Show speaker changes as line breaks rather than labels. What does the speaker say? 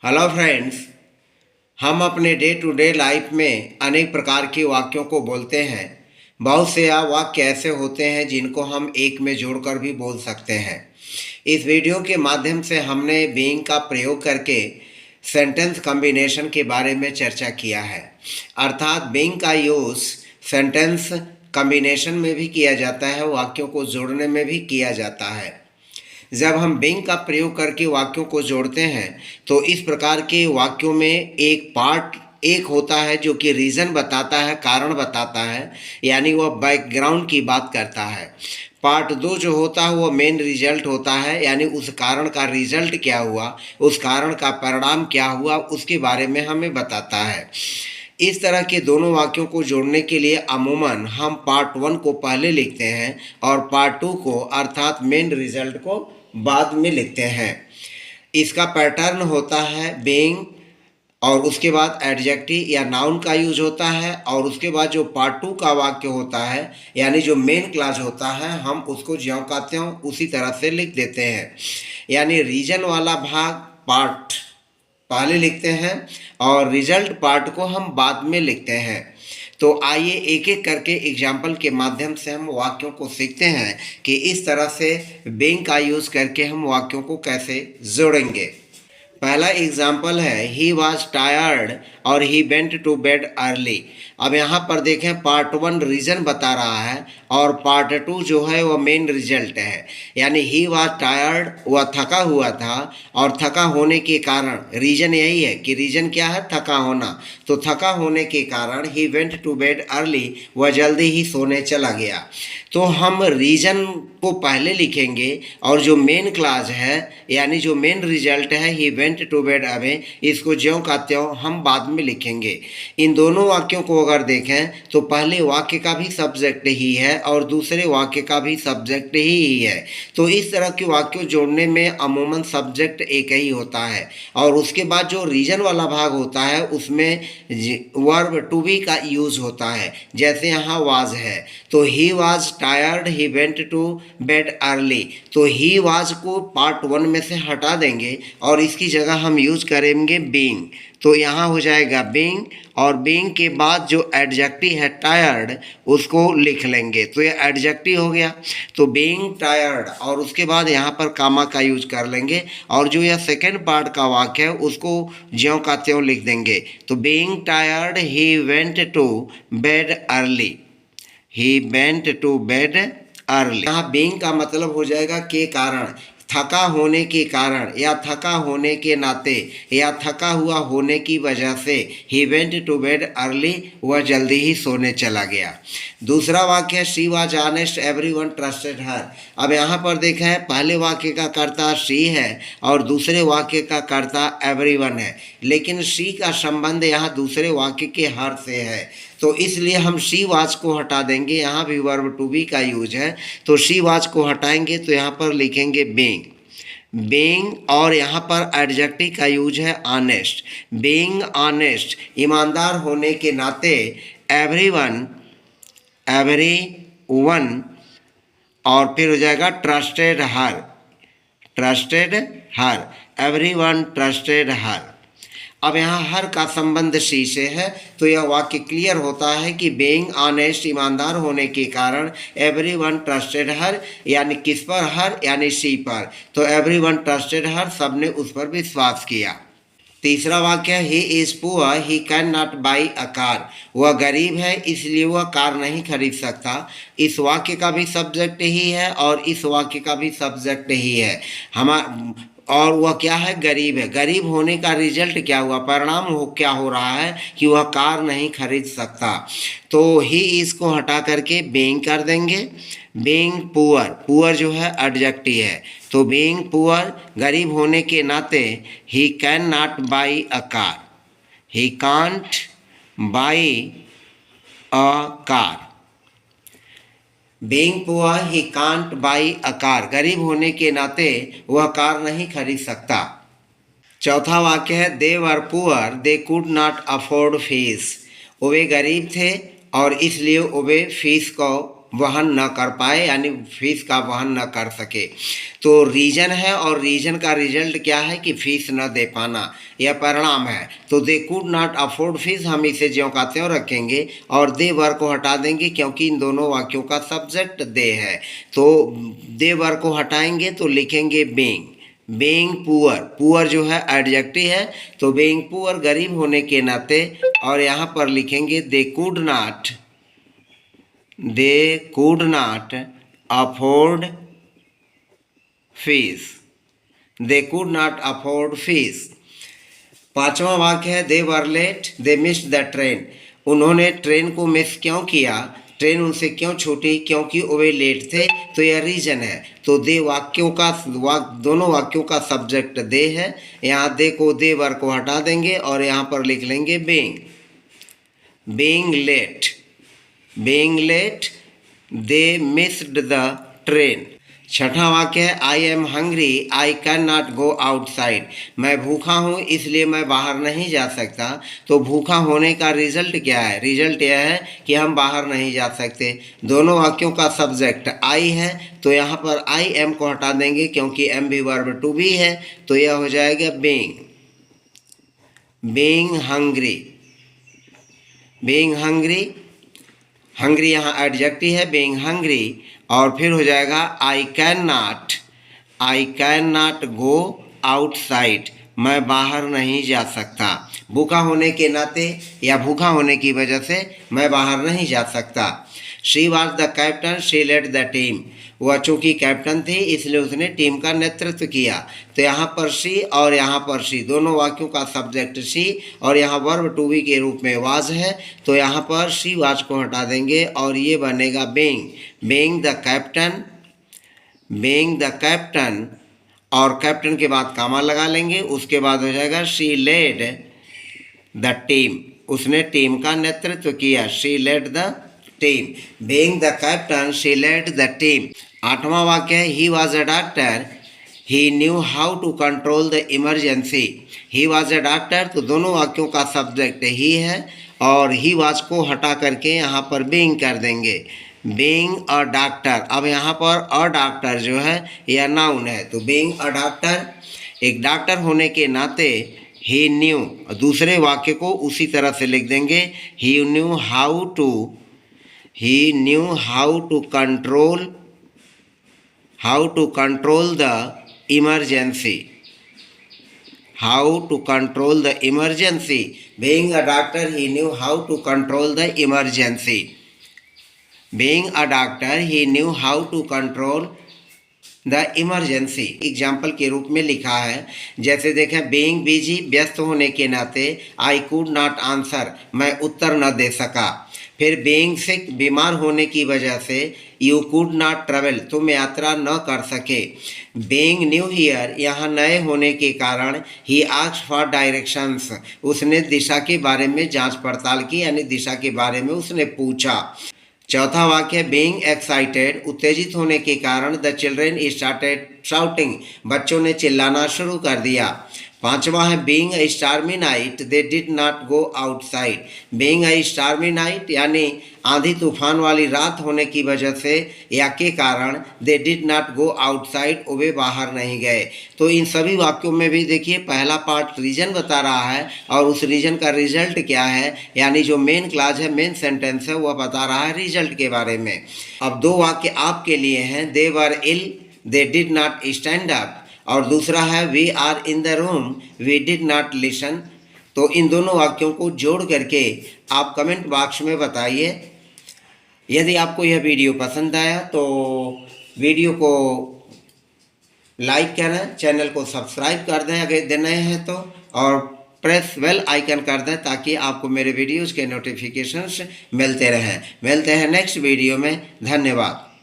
Hello friends. हम अपने day to day life में अनेक प्रकार के वाक्यों को बोलते हैं। बहुत से वाक्य ऐसे होते हैं जिनको हम एक में जोड़कर भी बोल सकते हैं। इस वीडियो के माध्यम से हमने बीइंग का प्रयोग करके सेंटेंस कॉम्बिनेशन के बारे में चर्चा किया है। अर्थात बीइंग का यूज़ सेंटेंस कॉम्बिनेशन में भी किया जाता है, वाक्यों को जोड़ने में भी किया जाता है। जब हम बीइंग का प्रयोग करके वाक्यों को जोड़ते हैं तो इस प्रकार के वाक्यों में एक पार्ट एक होता है जो कि रीज़न बताता है, कारण बताता है, यानी वह बैकग्राउंड की बात करता है। पार्ट दो जो होता है वो मेन रिजल्ट होता है, यानी उस कारण का रिजल्ट क्या हुआ, उस कारण का परिणाम क्या हुआ, उसके बारे में हमें बताता है। इस तरह के दोनों वाक्यों को जोड़ने के लिए अमूमन हम पार्ट वन को पहले लिखते हैं और पार्ट टू को अर्थात मेन रिजल्ट को बाद में लिखते हैं। इसका पैटर्न होता है बीइंग और उसके बाद एडजेक्टिव या नाउन का यूज होता है और उसके बाद जो पार्ट टू का वाक्य होता है यानी जो मेन क्लास होता है हम उसको ज्यों का त्यों उसी तरह से लिख देते हैं। यानी रीजन वाला भाग पार्ट पहले लिखते हैं और रिजल्ट पार्ट को हम बाद में लिखते हैं। तो आइए एक एक करके एग्जाम्पल के माध्यम से हम वाक्यों को सीखते हैं कि इस तरह से बीइंग का यूज़ करके हम वाक्यों को कैसे जोड़ेंगे। पहला एग्जाम्पल है ही वॉज टायर्ड और he went to bed early. अब यहाँ पर देखें पार्ट वन रीज़न बता रहा है और पार्ट टू जो है वह मेन रिजल्ट है। यानी ही वॉज टायर्ड, वह थका हुआ था और थका होने के कारण रीज़न यही है कि रीज़न क्या है, थका होना। तो थका होने के कारण he went to bed early, वह जल्दी ही सोने चला गया। तो हम रीज़न को पहले लिखेंगे और जो मेन क्लास है यानी जो मेन रिजल्ट है he went to bed away, इसको ज्यों का त्यों हम बाद में लिखेंगे। इन दोनों वाक्यों को अगर देखें तो पहले वाक्य का भी सब्जेक्ट ही है और दूसरे वाक्य का भी सब्जेक्ट ही है। तो इस तरह के वाक्यों जोड़ने में अमूमन सब्जेक्ट एक ही होता है और उसके बाद जो रीजन वाला भाग होता है उसमें वर्ब टू बी का यूज़ होता है। जैसे यहाँ वाज है तो he was tired he went to bed early. तो ही वाज को पार्ट वन में से हटा देंगे और इसकी जगह हम यूज़ करेंगे बीइंग। तो यहाँ हो जाएगा बीइंग और बीइंग के बाद जो एडजेक्टिव है टायर्ड उसको लिख लेंगे तो ये एडजेक्टिव हो गया। तो बीइंग टायर्ड और उसके बाद यहाँ पर कामा का यूज कर लेंगे और जो यह सेकेंड पार्ट का वाक्य है उसको ज्यों का त्यों लिख देंगे। तो being tired he went to bed early, he went to bed early. यहाँ बीइंग का मतलब हो जाएगा के कारण, थका होने के कारण या थका होने के नाते या थका हुआ होने की वजह से ही वेंट टू बेड अर्ली, वह जल्दी ही सोने चला गया। दूसरा वाक्य है she was honest everyone trusted her. अब यहाँ पर देखा है पहले वाक्य का कर्ता शी है और दूसरे वाक्य का कर्ता एवरीवन है, लेकिन शी का संबंध यहाँ दूसरे वाक्य के हर से है तो इसलिए हम शी वाज को हटा देंगे। यहाँ भी वर्ब टू बी का यूज है तो शी वाज को हटाएंगे तो यहाँ पर लिखेंगे बीइंग और यहाँ पर एडजेक्टिव का यूज है ऑनेस्ट। बीइंग ऑनेस्ट, ईमानदार होने के नाते एवरीवन और फिर हो जाएगा ट्रस्टेड हर, एवरीवन ट्रस्टेड हर। अब यहाँ हर का संबंध शी से है तो यह वाक्य क्लियर होता है कि बीइंग ऑनेस्ट, ईमानदार होने के कारण एवरीवन ट्रस्टेड हर, यानी किस पर हर, यानी शी पर। तो एवरीवन ट्रस्टेड हर, सबने उस पर विश्वास किया। तीसरा वाक्य he is poor he can not by a car. वह गरीब है इसलिए वह कार नहीं खरीद सकता। इस वाक्य का भी सब्जेक्ट ही है और इस वाक्य का भी सब्जेक्ट ही है और वह क्या है, गरीब है। गरीब होने का रिजल्ट क्या हुआ, परिणाम क्या हो रहा है कि वह कार नहीं खरीद सकता। तो ही इसको हटा करके बीइंग कर देंगे। बीइंग पुअर जो है एडजेक्टिव है तो बीइंग पुअर, गरीब होने के नाते he can not by a car, he can't by a car. Being poor he can't by a car, गरीब होने के नाते वह कार नहीं खरीद सकता। चौथा वाक्य है they were poor they could not afford fees. वे गरीब थे और इसलिए वे फीस को वहन न कर पाए, यानी फीस का वहन न कर सके। तो रीजन है और रीजन का रिजल्ट क्या है कि फीस न दे पाना, यह परिणाम है। तो दे कुड नॉट अफोर्ड फीस, हम इसे ज्यों का त्यों रखेंगे और दे वर को हटा देंगे क्योंकि इन दोनों वाक्यों का सब्जेक्ट दे है। तो दे वर को हटाएंगे तो लिखेंगे बीइंग। बीइंग पुअर, पुअर जो है एडजेक्टिव है, तो बीइंग पुअर गरीब होने के नाते, और यहाँ पर लिखेंगे they could not afford fees, they could not afford fees. पांचवा वाक्य है they were late, they missed the train, उन्होंने ट्रेन को मिस क्यों किया, ट्रेन उनसे क्यों छूटी, क्योंकि वे लेट थे, तो यह रीजन है। तो दे दोनों वाक्यों का सब्जेक्ट दे है, यहाँ दे वर को हटा देंगे और यहाँ पर लिख लेंगे being late they missed the train. छठा वाक्य है I am hungry I can not go outside, मैं भूखा हूँ इसलिए मैं बाहर नहीं जा सकता। तो भूखा होने का रिजल्ट क्या है, रिजल्ट यह है कि हम बाहर नहीं जा सकते। दोनों वाक्यों का सब्जेक्ट आई है, तो यहाँ पर आई एम को हटा देंगे क्योंकि एम भी वर्ब टू बी है, तो यह हो जाएगा बीइंग हंग्री यहाँ एडजेक्टिव है बीइंग हंग्री, और फिर हो जाएगा आई कैन नॉट गो आउटसाइड, मैं बाहर नहीं जा सकता। भूखा होने के नाते या भूखा होने की वजह से मैं बाहर नहीं जा सकता। She was the captain she led the team, वह चूँकि कैप्टन थी इसलिए उसने टीम का नेतृत्व किया। तो यहाँ पर शी और यहाँ पर शी, दोनों वाक्यों का सब्जेक्ट शी और यहाँ वर्ब टू बी के रूप में वाज है, तो यहाँ पर शी वाज को हटा देंगे और ये बनेगा बीइंग द कैप्टन, और कैप्टन के बाद कामा लगा लेंगे, उसके बाद हो जाएगा शी लेड द टीम, उसने टीम का नेतृत्व किया, she led the team. Being the captain she led the team. आठवां वाक्य है he was a doctor he knew how to control the emergency, he was a doctor, तो दोनों वाक्यों का सब्जेक्ट ही है और ही वॉज को हटा करके यहाँ पर बीइंग कर देंगे, बीइंग अ डॉक्टर। अब यहाँ पर अ डॉक्टर जो है यह नाउन है, तो बीइंग अ डॉक्टर, एक डॉक्टर होने के नाते ही न्यू, दूसरे वाक्य को उसी तरह से लिख देंगे he knew how to control the emergency, being a doctor he knew how to control the emergency, the emergency example के रूप में लिखा है। जैसे देखें बीइंग बिजी, व्यस्त होने के नाते, आई कुड नॉट आंसर, मैं उत्तर न दे सका। फिर बीइंग सिक, बीमार होने की वजह से, यू कुड नॉट ट्रेवल, तुम यात्रा न कर सके। बीइंग न्यू हियर, यहाँ नए होने के कारण, ही आस्क्ड फॉर डायरेक्शंस, उसने दिशा के बारे में जांच पड़ताल की, यानी दिशा के बारे में उसने पूछा। चौथा वाक्य बीइंग एक्साइटेड, उत्तेजित होने के कारण, द चिल्ड्रेन स्टार्टेड शाउटिंग, बच्चों ने चिल्लाना शुरू कर दिया। पांचवा है being a stormy night they did not go outside, being a stormy night यानी आंधी तूफान वाली रात होने की वजह से या के कारण, they did not go outside, वे बाहर नहीं गए। तो इन सभी वाक्यों में भी देखिए पहला पार्ट रीजन बता रहा है और उस रीजन का रिजल्ट क्या है, यानी जो मेन क्लास है, मेन सेंटेंस है, वह बता रहा है रिजल्ट के बारे में। अब दो वाक्य आपके लिए हैं, they were ill they did not stand up, और दूसरा है we are in the room we did not listen. तो इन दोनों वाक्यों को जोड़ करके आप कमेंट बॉक्स में बताइए। यदि आपको यह वीडियो पसंद आया तो वीडियो को लाइक करें, चैनल को सब्सक्राइब कर दें अगर नए हैं तो, और प्रेस बेल आइकन कर दें ताकि आपको मेरे वीडियोज़ के नोटिफिकेशंस मिलते रहें। मिलते हैं नेक्स्ट वीडियो में, धन्यवाद।